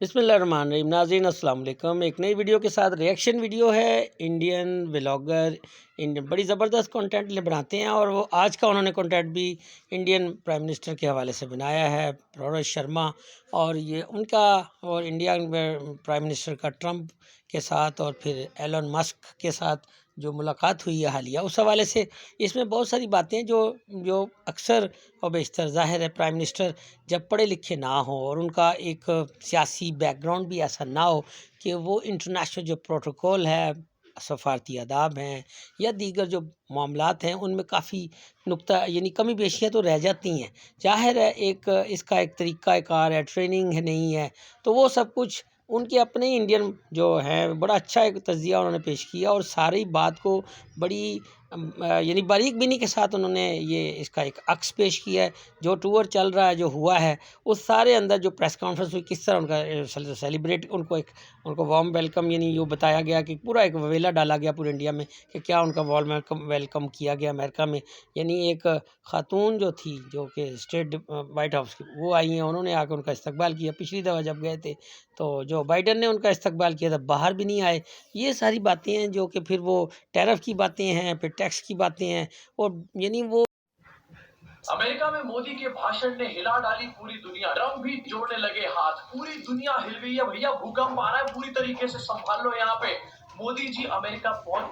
बिस्मिल्लाहिर्रहमानिर्रहीम। नाज़रीन अस्सलाम वालेकुम। एक नई वीडियो के साथ रिएक्शन वीडियो है। इंडियन व्लॉगर इंडियन बड़ी ज़बरदस्त कंटेंट बनाते हैं और वो आज का उन्होंने कंटेंट भी इंडियन प्राइम मिनिस्टर के हवाले से बनाया है, रोहित शर्मा। और ये उनका और इंडिया प्राइम मिनिस्टर का ट्रंप के साथ और फिर एलन मस्क के साथ जो मुलाकात हुई है हालिया, उस हवाले से इसमें बहुत सारी बातें जो जो अक्सर और बेशतर ज़ाहिर है प्राइम मिनिस्टर जब पढ़े लिखे ना हो और उनका एक सियासी बैकग्राउंड भी ऐसा ना हो कि वो इंटरनेशनल जो प्रोटोकॉल है, सफ़ारती आदाब हैं या दीगर जो मामलात हैं, उनमें काफ़ी नुक्ता यानी कमी पेशियाँ तो रह जाती हैं। ज़ाहिर है एक इसका एक तरीक़ाकार है, ट्रेनिंग है नहीं है, तो वो सब कुछ उनके अपने इंडियन जो हैं बड़ा अच्छा एक तज़िया उन्होंने पेश किया और सारी बात को बड़ी यानी बारीक बीनी के साथ उन्होंने ये इसका एक अक्स पेश किया है। जो टूर चल रहा है, जो हुआ है, उस सारे अंदर जो प्रेस कॉन्फ्रेंस हुई, किस तरह उनका सेलिब्रेट उनको वार्म वेलकम यानी ये बताया गया कि पूरा एक वेला डाला गया पूरे इंडिया में कि क्या उनका वार्म वेलकम किया गया अमेरिका में। यानी एक खातून जो थी जो कि स्टेट वाइट हाउस की, वो आई हैं, उन्होंने आकर उनका इस्तकबाल किया। पिछली दफ़ा जब गए थे तो जो बाइडन ने उनका इस्तकबाल किया था, बाहर भी नहीं आए। ये सारी बातें हैं जो कि फिर वो टैरिफ की बातें हैं, फिर टैक्स की बातें हैं और यानी वो अमेरिका में मोदी के भाषण ने हिला डाली पूरी दुनिया। ट्रंप भी जोड़ने लगे हाथ, पूरी दुनिया हिल गई है भैया, भूकंप आ रहा है पूरी तरीके से, संभाल लो यहाँ पे। मोदी जी अमेरिका पहुंच,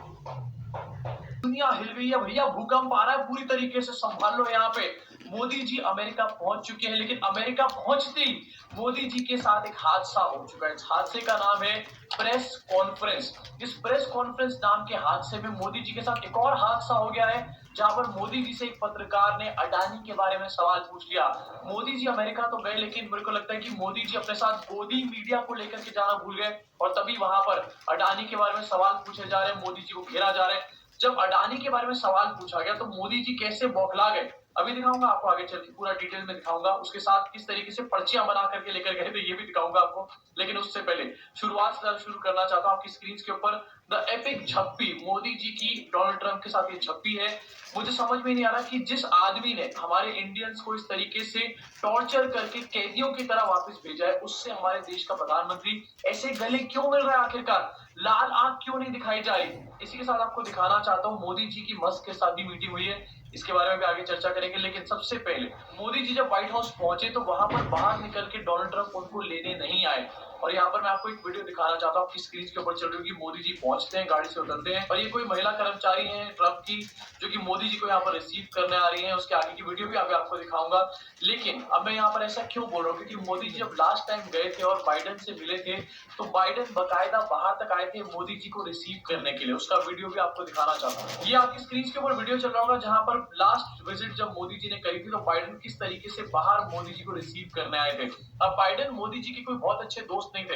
दुनिया हिल गई है भैया, भूकंप आ रहा है पूरी तरीके से, संभाल लो यहाँ पे। मोदी जी अमेरिका पहुंच चुके हैं, लेकिन अमेरिका पहुंचते ही मोदी जी के साथ एक हादसा हो चुका है। इस हादसे का नाम है प्रेस कॉन्फ्रेंस। इस प्रेस कॉन्फ्रेंस नाम के हादसे में मोदी जी के साथ एक और हादसा हो गया है, जहां पर मोदी जी से एक पत्रकार ने अडानी के बारे में सवाल पूछ लिया। मोदी जी अमेरिका तो गए, लेकिन मेरे को लगता है कि मोदी जी अपने साथ गोदी मीडिया को लेकर के जाना भूल गए और तभी वहां पर अडानी के बारे में सवाल पूछे जा रहे हैं, मोदी जी को घेरा जा रहा है। जब अडानी के बारे में सवाल पूछा गया तो मोदी जी कैसे बौखला गए, अभी दिखाऊंगा आपको, आगे चल के पूरा डिटेल में दिखाऊंगा। उसके साथ किस तरीके से पर्चियां बना करके लेकर गए थे ये भी दिखाऊंगा आपको। लेकिन उससे पहले शुरुआत से शुरू करना चाहता हूं। आपकी स्क्रीन के ऊपर द एपिक झप्पी, मोदी जी की डोनाल्ड ट्रंप के साथ ये झप्पी है। मुझे समझ में नहीं आ रहा कि जिस आदमी ने हमारे इंडियंस को इस तरीके से टॉर्चर करके कैदियों की तरह वापस भेजा है, उससे हमारे देश का प्रधानमंत्री ऐसे गले क्यों मिल रहा है, आखिरकार लाल आंख क्यों नहीं दिखाई जा रही। इसी के साथ आपको दिखाना चाहता हूँ मोदी जी की मस्क के साथ भी मीटिंग हुई है, इसके बारे में भी आगे चर्चा करेंगे। लेकिन सबसे पहले मोदी जी जब व्हाइट हाउस पहुंचे तो वहां पर बाहर निकल के डोनाल्ड ट्रंप उनको लेने नहीं आए। और यहाँ पर मैं आपको एक वीडियो दिखाना चाहता हूँ, आपकी स्क्रीन के ऊपर चल रही होगी। मोदी जी पहुंचते हैं, गाड़ी से उतरते हैं और ये कोई महिला कर्मचारी है ट्रंप की जो कि मोदी जी को यहाँ पर रिसीव करने आ रही है। उसके आगे की वीडियो भी अभी आपको दिखाऊंगा। लेकिन अब मैं यहाँ पर ऐसा क्यों बोल रहा हूँ, क्योंकि मोदी जी जब लास्ट टाइम गए थे और बाइडन से मिले थे तो बाइडन बकायदा बाहर तक आए थे मोदी जी को रिसीव करने के लिए। उसका वीडियो भी आपको दिखाना चाहता हूँ। ये आपकी स्क्रीन के ऊपर वीडियो चल रहा होगा जहां पर लास्ट विजिट जब मोदी जी ने करी थी तो बाइडन किस तरीके से बाहर मोदी जी को रिसीव करने आए थे। अब बाइडन मोदी जी के कोई बहुत अच्छे दोस्त नहीं थे,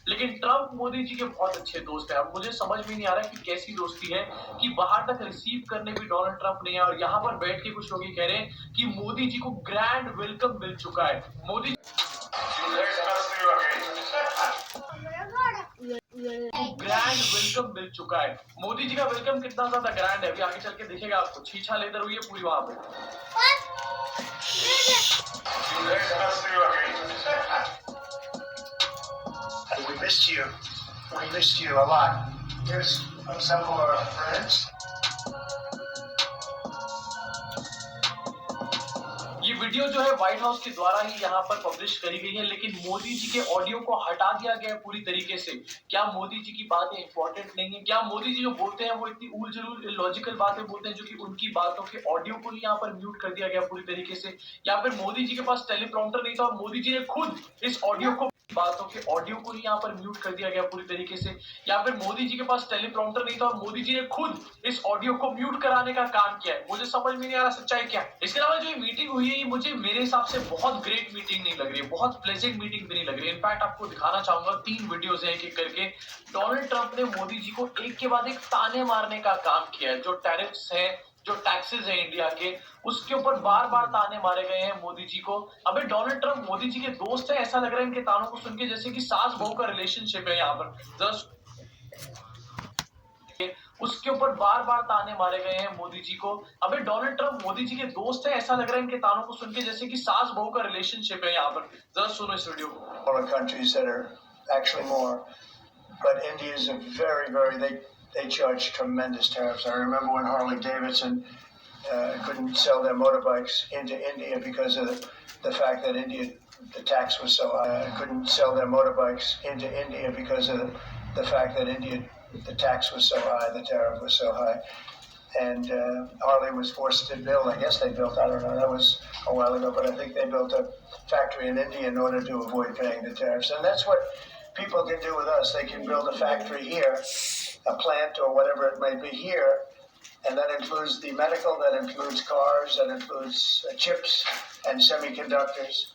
लेकिन ट्रंप मोदी जी के बहुत अच्छे दोस्त हैं। अब मुझे समझ में नहीं आ रहा कि कैसी दोस्ती है कि बाहर तक रिसीव करने भी डोनाल्ड ट्रंप नहीं है और यहाँ पर बैठ के कुछ लोग ये कह रहे हैं कि मोदी जी को ग्रैंड वेलकम मिल चुका है। मोदी ग्रैंड वेलकम मिल चुका है। मोदी जी का वेलकम कितना ज्यादा ग्रैंड है अभी आगे चल के दिखेगा आपको। छीछा लेदर हुई है पूरी वहां पे। We missed you. We missed you a lot. Here's some of our friends. ये वीडियो जो है व्हाइट हाउस के द्वारा ही यहाँ पर पब्लिश करी गई है, लेकिन मोदी जी के ऑडियो को हटा दिया गया है पूरी तरीके से। क्या मोदी जी की बातें इंपॉर्टेंट नहीं है? क्या मोदी जी जो बोलते हैं वो इतनी उल जलूल इलॉजिकल बातें बोलते हैं जो कि उनकी बातों के ऑडियो को ही यहाँ पर म्यूट कर दिया गया पूरी तरीके से? या फिर मोदी जी के पास टेलीप्रॉम्प्टर नहीं था और मोदी जी ने खुद इस ऑडियो को बातों के ऑडियो को ही यहाँ पर म्यूट कर दिया गया पूरी तरीके से? या फिर मोदी जी के पास टेलीप्रॉम्प्टर नहीं था और मोदी जी ने खुद इस ऑडियो को म्यूट कराने का काम किया है? मुझे समझ में नहीं आ रहा सच्चाई क्या है। इसके अलावा जो ये मीटिंग हुई है मुझे मेरे हिसाब से बहुत ग्रेट मीटिंग नहीं लग रही है, बहुत प्लेजेंट मीटिंग भी नहीं लग रही है। इनफैक्ट आपको दिखाना चाहूंगा 3 वीडियोस हैं एक एक करके। डोनाल्ड ट्रंप ने मोदी जी को एक के बाद एक ताने मारने का काम किया है। जो टैरिफ्स हैं, जो टैक्सेस हैं इंडिया के, उसके ऊपर बार बार ताने मारे गए हैं मोदी जी को। अबे डोनाल्ड ट्रंप मोदी जी के दोस्त है, ऐसा लग रहा है इनके तानों को सुन के जैसे कि सास बहू का रिलेशनशिप है यहाँ पर। उसके ऊपर बार बार ताने मारे गए हैं मोदी जी को। अबे डोनाल्ड ट्रंप मोदी जी के दोस्त हैं, ऐसा लग रहा है इनके तानों को सुन के जैसे कि सास बहू का रिलेशनशिप है यहाँ पर। जरा सुनो इस वीडियो को। Other countries that are actually more, but India is a very, they charge tremendous tariffs. I remember when Harley Davidson couldn't sell their motorbikes into India because of the fact that the tax was so high. Couldn't sell their motorbikes into India because of the fact that the tax was so high, the tariff was so high. And Harley was forced to build, I guess they built, I don't know, that was a while ago, but I think they built a factory in India in order to avoid paying the tariffs. And that's what people can do with us. They can build a factory here, a plant or whatever it may be here, and that includes the medical, that includes cars, that includes chips and semiconductors.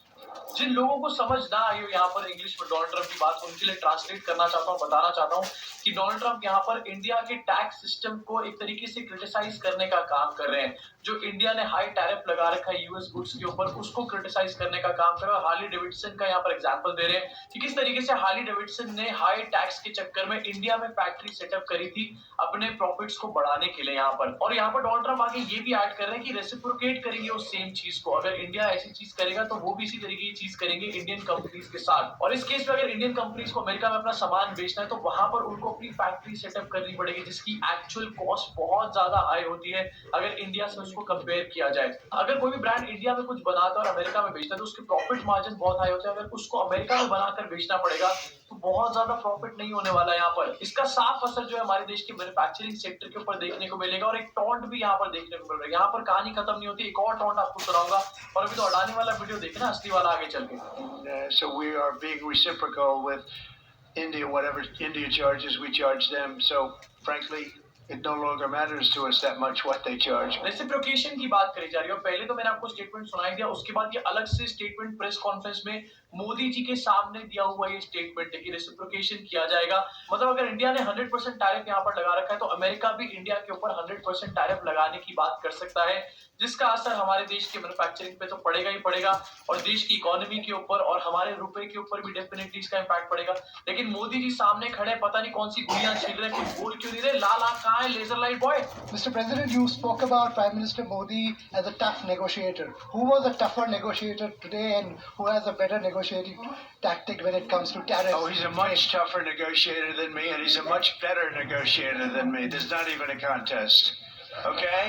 जिन लोगों को समझ ना आई हो यहाँ पर English में Donald Trump की बात, उनके लिए ट्रांसलेट करना चाहता हूँ, बताना चाहता हूँ कि डोनाल्ड ट्रंप यहाँ पर इंडिया के टैक्स सिस्टम को एक तरीके से क्रिटिसाइज करने का काम कर रहे हैं। जो इंडिया ने हाई टैरिफ लगा रखा है यूएस गुड्स के ऊपर, उसको क्रिटिसाइज करने का काम कर रहे हैं। हार्ली डेविडसन का यहाँ पर एग्जांपल दे रहे हैं कि किस तरीके से हार्ली डेविडसन ने हाई टैक्स के चक्कर में इंडिया में फैक्ट्री सेटअप करी थी अपने प्रॉफिट्स को बढ़ाने के लिए यहाँ पर। और यहाँ पर डोनाल्ड ट्रंप आगे ये भी ऐड कर रहे हैं कि रेसिप्रोकेट करेंगे उस सेम चीज को। अगर इंडिया ऐसी चीज करेगा तो वो भी इसी तरीके की चीज करेंगे इंडियन कंपनीज के साथ। और इस केस में अगर इंडियन कंपनीज को अमेरिका में अपना सामान बेचना है तो वहां पर उनको अपनी फैक्ट्री सेटअप करनी पड़ेगी, जिसकी एक्चुअल कॉस्ट बहुत ज्यादा हाई होती है अगर इंडिया से उसको कंपेयर किया जाए। अगर कोई भी ब्रांड इंडिया में कुछ बनाता है और अमेरिका में बेचता है तो उसके प्रॉफिट मार्जिन बहुत हाई होते हैं। अगर उसको अमेरिका में बनाकर बेचना पड़ेगा तो बहुत ज्यादा प्रॉफिट नहीं होने वाला है यहाँ पर। इसका साफ असर जो है हमारे देश के मैन्युफैक्चरिंग सेक्टर के ऊपर देखने को मिलेगा और एक टॉन्ट भी यहाँ पर देखने को मिल रहा है। यहाँ पर कहानी खत्म नहीं होती, एक और टॉन्ट आपको सुनाऊंगा। और अभी तो अडानी वाला वीडियो देखना, असली वाला आगे चल के। So we are being reciprocal with India. Whatever India charges, we charge them. So frankly, it no longer matters to us that much what they charge. Reciprocation की बात करी जा रही है। पहले तो मैंने आपको स्टेटमेंट सुनाई दिया, उसके बाद ये अलग से स्टेटमेंट प्रेस कॉन्फ्रेंस में मोदी जी के सामने दिया हुआ ये स्टेटमेंट है कि रेसिप्रोकेशन किया जाएगा। मतलब अगर इंडिया ने 100% टैरिफ यहाँ पर लगा रखा है तो अमेरिका भी इंडिया के ऊपर 100% टैरिफ लगाने की बात कर सकता है, जिसका असर हमारे देश के मैन्युफैक्चरिंग पे तो पड़ेगा ही पड़ेगा और देश की इकोनॉमी के ऊपर और हमारे रुपए के ऊपर भी डेफिनेटली इसका इंपैक्ट पड़ेगा। लेकिन मोदी जी सामने खड़े, पता नहीं कौन सी गुड़ियां छील रहे, कुछ बोल क्यों नहीं रहे। लाल आंख कहाँ है, laser light boy? Mr. President, you spoke about Prime Minister Modi as a tough negotiator. Who was a tougher negotiator today and who has a better negotiating tactic when it comes to tariffs? Oh, he's a much tougher negotiator than me, and he's a much better negotiator than me. There's not even a contest. Okay?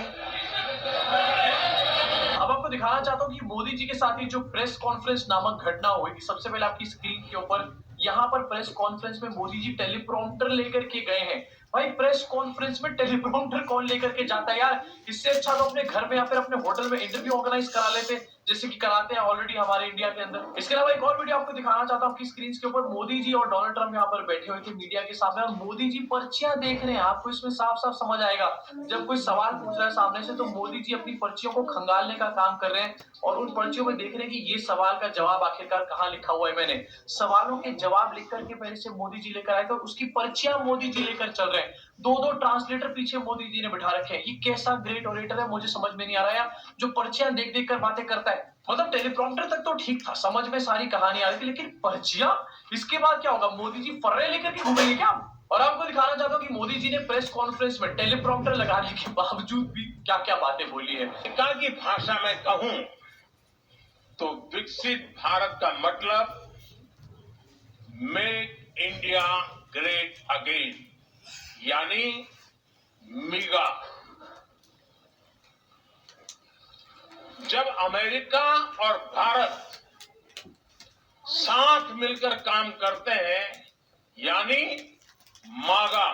अब आपको दिखाना चाहता हूँ कि मोदी जी के साथ ही जो press conference नामक घटना हुई। सबसे पहले आपकी स्क्रीन के ऊपर यहाँ पर प्रेस कॉन्फ्रेंस में मोदी जी टेलीप्रॉम्प्टर लेकर के गए हैं। भाई प्रेस कॉन्फ्रेंस में टेलीप्रॉम्प्टर कौन लेकर के जाता है यार? इससे अच्छा तो अपने घर में या फिर अपने होटल में इंटरव्यू ऑर्गेनाइज करा लेते, जैसे कि कराते हैं ऑलरेडी हमारे इंडिया के अंदर। इसके अलावा एक और वीडियो आपको दिखाना चाहता हूँ कि स्क्रीन के ऊपर मोदी जी और डोनाल्ड ट्रंप यहाँ पर बैठे हुए थे मीडिया के सामने और मोदी जी पर्चियां देख रहे हैं। आपको इसमें साफ साफ समझ आएगा, जब कोई सवाल पूछ रहा है सामने से तो मोदी जी अपनी पर्चियों को खंगालने का काम कर रहे हैं और उन पर्चियों में देख रहे हैं कि ये सवाल का जवाब आखिरकार कहाँ लिखा हुआ है। मैंने सवालों के जवाब लिख करके पहले से मोदी जी लेकर आए थे और उसकी पर्चियां मोदी जी लेकर चल रहे हैं। दो ट्रांसलेटर पीछे मोदी जी ने बिठा रखे हैं। ये कैसा ग्रेट ऑरेटर है, मुझे समझ में नहीं आ रहा है, जो पर्चियां देख देख कर बातें करता है। मतलब टेलीप्रॉम्प्टर तक तो ठीक था, समझ में सारी कहानी आ रही थी, लेकिन पर्चियां, इसके बाद क्या होगा? मोदी जी फर्रे लेकर के घूमेंगे क्या? और आपको दिखाना चाहता हूँ कि मोदी जी ने प्रेस कॉन्फ्रेंस में टेलीप्रॉम्प्टर लगाने के बावजूद भी क्या क्या बातें बोली है। अमेरिका की भाषा में कहूं तो विकसित भारत का मतलब मेक इंडिया ग्रेट अगेन, यानी मिगा। जब अमेरिका और भारत साथ मिलकर काम करते हैं, यानी मागा,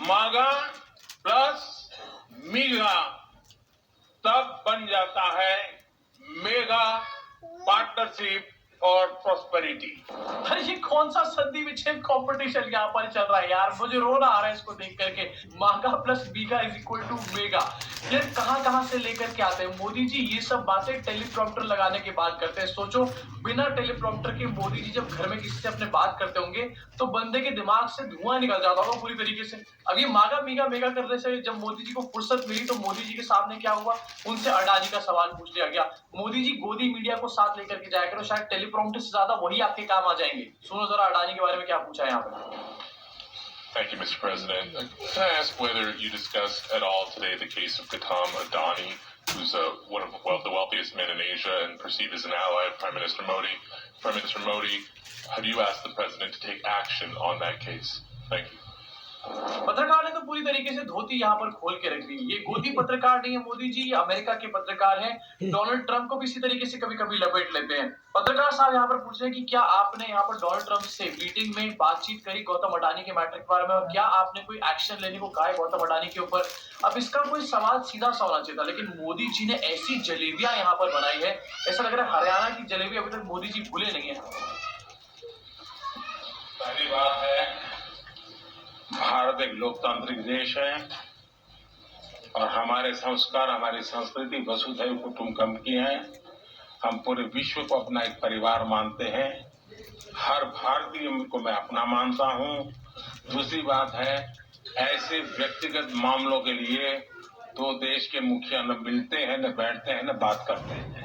मागा प्लस मीगा, तब बन जाता है मेगा पार्टनरशिप और प्रॉस्पेरिटी। अरे ये कौन सा संधि विच्छेद कंपटीशन यहाँ पर चल रहा है यार, मुझे रोना आ रहा है इसको देख करके। मागा plus बीगा is equal to mega, ये कहां से लेकर के आते हैं मोदी जी? ये सब बातें टेलीप्रॉम्प्टर लगाने के बाद करते हैं। सोचो बिना टेलीप्रॉम्प्टर के मोदी जी जब घर में किसी से अपने बात करते होंगे तो बंदे के दिमाग से धुआं निकल जाता होगा पूरी तरीके से। अब ये मागा मीगा मेगा करने से जब मोदी जी को फुर्सत मिली तो मोदी जी के सामने क्या हुआ? उनसे अडानी का सवाल पूछ लिया गया। मोदी जी गोदी मीडिया को साथ लेकर के जाया करो, शायद टेलीप्रॉम्प्टर से ज्यादा वही आपके काम आ जाएंगे। सुनो जरा अडानी के बारे में क्या पूछा है यहाँ पे। Thank you, Mr. President. Can I ask whether you discussed at all today the case of Gautam Adani, who's one of the wealthiest men in Asia and perceived as an ally of Prime Minister Modi? Prime Minister Modi, have you asked the president to take action on that case? Thank you. पत्रकार ने तो पूरी तरीके से धोती यहाँ पर खोल के रख दी। ये गोदी पत्रकार नहीं है मोदी जी, ये अमेरिका के पत्रकार हैं। डोनाल्ड ट्रंप को भी इसी तरीके से कभी-कभी लपेट लेते हैं। पत्रकार साहब यहाँ पर पूछ रहे हैं कि क्या आपने यहाँ पर डोनाल्ड ट्रंप से मीटिंग में बातचीत करी गौतम अडानी के मैटर के बारे में, और क्या आपने कोई एक्शन लेने को कहा है गौतम अडानी के ऊपर? अब इसका कोई सवाल सीधा सा होना चाहिए था, लेकिन मोदी जी ने ऐसी जलेबियां यहाँ पर बनाई है, ऐसा लग रहा है हरियाणा की जलेबी अभी तक मोदी जी भूले नहीं है। पहली बात है, भारत एक लोकतांत्रिक देश है और हमारे संस्कार, हमारी संस्कृति वसुधैव कुटुंबकम की है। हम पूरे विश्व को अपना एक परिवार मानते हैं। हर भारतीय को मैं अपना मानता हूं। दूसरी बात है, ऐसे व्यक्तिगत मामलों के लिए दो देश के मुखिया न मिलते हैं, न बैठते हैं, न बात करते हैं।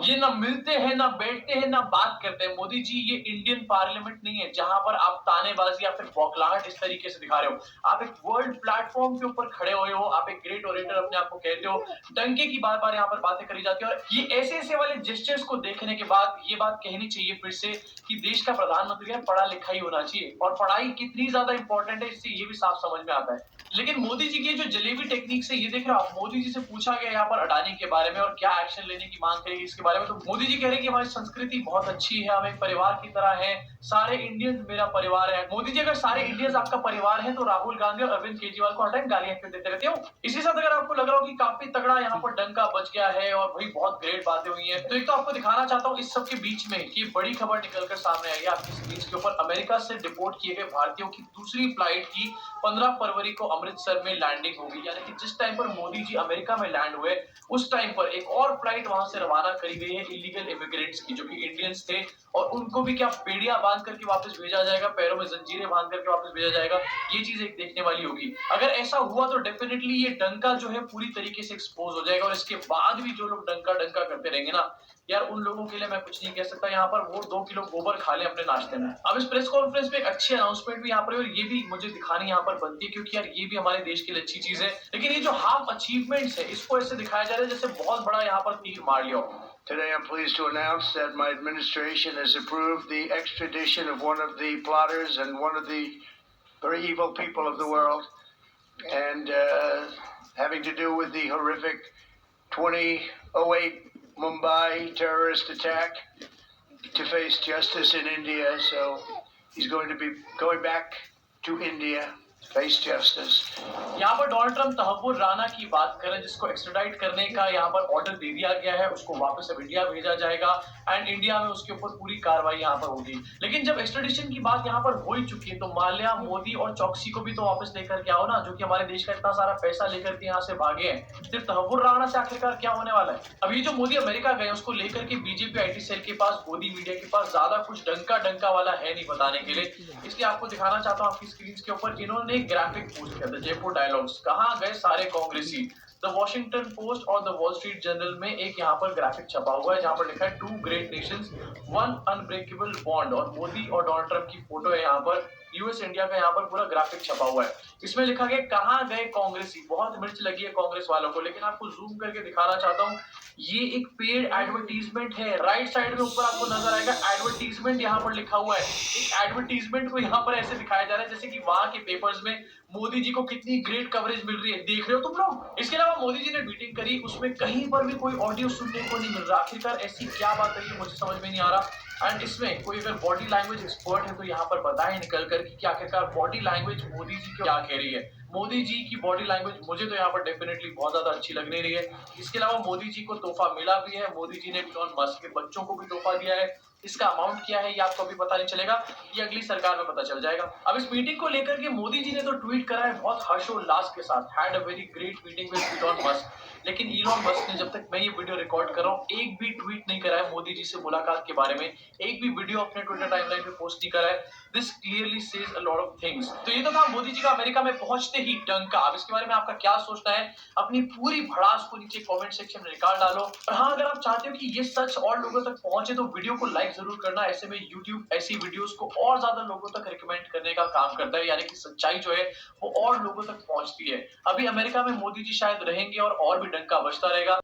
ये ना मिलते हैं, ना बैठते हैं, ना बात करते हैं। मोदी जी, ये इंडियन पार्लियामेंट नहीं है जहां पर आप तानेबाजी या फिर बौखलाहट इस तरीके से दिखा रहे हो। आप एक वर्ल्ड प्लेटफॉर्म के ऊपर खड़े हुए हो, आप एक ग्रेट ओरेटर अपने आप को कहते हो, डंके की बार बार यहाँ पर बातें करी जाती है। और ये ऐसे वाले जेस्चर्स को देखने के बाद ये बात कहनी चाहिए फिर से कि देश का प्रधानमंत्री है, पढ़ा लिखा ही होना चाहिए, और पढ़ाई कितनी ज्यादा इंपॉर्टेंट है इससे ये भी साफ समझ में आता है। लेकिन मोदी जी की जो जलेबी टेक्निक से ये देख रहे हो आप, मोदी जी से पूछा गया यहाँ पर अडानी के बारे में और क्या एक्शन लेने की मांग करेगी इसके बारे में, तो मोदी जी कह रहे हैं कि हमारी संस्कृति बहुत अच्छी है, हम एक परिवार की तरह है, सारे इंडियंस मेरा परिवार है। मोदी जी, अगर सारे इंडियंस आपका परिवार है तो राहुल गांधी और अरविंद केजरीवाल को हर टाइम गालियां क्यों देते रहते हो? इसी साथ अगर आपको लग रहा हो कि काफी तगड़ा यहाँ पर डंका बच गया है और भाई बहुत ग्रेट बातें हुई है, तो एक तो आपको दिखाना चाहता हूँ इस सब के बीच में कि बड़ी खबर निकलकर सामने आई है आपकी स्क्रीन के ऊपर। अमेरिका से डिपोर्ट किए गए भारतीयों की दूसरी फ्लाइट की 15 फरवरी को अमृतसर में लैंडिंग होगी, यानी कि जिस टाइम पर मोदी जी अमेरिका में लैंड हुए उस टाइम पर एक और फ्लाइट वहां से रवाना करी गई है इलीगल इमिग्रेंट्स की, जो कि इंडियंस थे, और उनको भी क्या बेड़ियां बांध करके वापस भेजा जाएगा, पैरों में जंजीरें बांध करके वापस भेजा जाएगा। ये चीज एक देखने वाली होगी। अगर ऐसा हुआ तो डेफिनेटली ये डंका जो है पूरी तरीके से एक्सपोज हो जाएगा, और इसके बाद भी जो लोग डंका करते रहेंगे ना यार, उन लोगों के लिए मैं कुछ नहीं कह सकता। यहाँ पर वो 2 किलो गोबर खा ले अपने नाश्ते में। अब इस प्रेस कॉन्फ्रेंस में एक अच्छी अनाउंसमेंट भी यहाँ पर है, और ये भी मुझे दिखानी यहाँ पर बनती है, क्योंकि यार ये भी हमारे देश के लिए अच्छी चीज है। लेकिन ये जो हाफ अचीवमेंट्स है इसको ऐसे दिखाया जा रहा है जैसे बहुत बड़ा यहाँ पर तीर मार लिया हो। Today I'm pleased to announce that my administration has approved the extradition of one of the plotters and one of the very evil people of the world, and having to do with the horrific 2008 Mumbai terrorist attack, to face justice in India. So he's going to be going back to India, face justice. यहाँ पर Donald Trump Tahawwur Rana की बात करें, जिसको extradite करने का यहाँ पर ऑर्डर दे दिया गया है, उसको वापस अब इंडिया भेजा जाएगा एंड इंडिया में उसके ऊपर पूरी कार्रवाई यहाँ पर होगी। लेकिन जब एक्स्ट्राडिशन की बात यहाँ पर हो ही चुकी है तो माल्या, मोदी और चौकसी को भी तो वापस लेकर के आओ ना, जो कि हमारे देश का इतना सारा पैसा लेकर के यहाँ से भागे हैं। सिर्फ तहव्वुर राणा से आखिरकार क्या होने वाला है? अभी जो मोदी अमेरिका गए उसको लेकर के बीजेपी IT सेल के पास, मोदी मीडिया के पास ज्यादा कुछ डंका वाला है नहीं बताने के लिए, इसलिए आपको दिखाना चाहता हूँ आपकी स्क्रीन के ऊपर। इन्होंने ग्राफिक पोस्ट किया था, जयपुर डायलॉग्स, कहाँ गए सारे कांग्रेसी। द वॉशिंगटन पोस्ट और द वॉल स्ट्रीट जर्नल में एक यहाँ पर ग्राफिक छपा हुआ है जहां पर लिखा है 2 ग्रेट नेशंस, 1 अनब्रेकेबल बॉन्ड, और मोदी और डोनाल्ड ट्रंप की फोटो है यहाँ पर, यूएस इंडिया का यहाँ पर पूरा ग्राफिक छपा हुआ है। इसमें लिखा गया कहाँ गए कांग्रेसी। बहुत मिर्च लगी है कांग्रेस वालों को, लेकिन आपको जूम करके दिखाना चाहता हूँ, ये एक पेड एडवर्टीजमेंट है। राइट साइड में ऊपर आपको नजर आएगा एडवर्टीजमेंट यहाँ पर लिखा हुआ है। एक एडवर्टीजमेंट को यहाँ पर ऐसे दिखाया जा रहा है जैसे कि वहां के पेपर्स में मोदी जी को कितनी ग्रेट कवरेज मिल रही है, देख रहे हो तुम लोग। इसके अलावा मोदी जी ने मीटिंग करी, उसमें कहीं पर भी कोई ऑडियो सुनने को नहीं मिल रहा। आखिरकार ऐसी क्या बात है मुझे समझ में नहीं आ रहा। एंड इसमें कोई अगर बॉडी लैंग्वेज एक्सपर्ट है तो यहाँ पर बताएं निकल कर कि आखिरकार बॉडी लैंग्वेज मोदी जी क्या कह रही है। मोदी जी की बॉडी लैंग्वेज मुझे तो यहाँ पर डेफिनेटली बहुत ज्यादा अच्छी लग नहीं रही है। इसके अलावा मोदी जी को तोहफा मिला भी है, मोदी जी ने इलॉन मस्क के बच्चों को भी तोहफा दिया है। इसका अमाउंट क्या है ये आपको अभी पता नहीं चलेगा, ये अगली सरकार में पता चल जाएगा। अब इस मीटिंग को लेकर के मोदी जी ने तो ट्वीट करा है बहुत हर्षोल्लास के साथ, had a very great meeting with Elon Musk. लेकिन इलॉन मस्क ने जब तक मैं ये वीडियो रिकॉर्ड कर रहा हूँ एक भी ट्वीट नहीं करा है मोदी जी से मुलाकात के बारे में, एक भी वीडियो अपने ट्विटर टाइमलाइन पे पोस्ट नहीं करा है। This clearly says a lot of things. तो ये तो था मोदी जी का अमेरिका में पहुंचते ही डंका। अब इसके बारे में आपका क्या सोचना है, अपनी पूरी भड़ास को नीचे कमेंट सेक्शन में निकाल डालो। और हाँ, अगर आप चाहते हो कि ये सच और लोगों तक पहुंचे तो वीडियो को लाइक जरूर करना। ऐसे में YouTube ऐसी वीडियोस को और ज्यादा लोगों तक रिकमेंड करने का काम करता है, यानी कि सच्चाई जो है वो और लोगों तक पहुंचती है। अभी अमेरिका में मोदी जी शायद रहेंगे और भी डंका बजता रहेगा।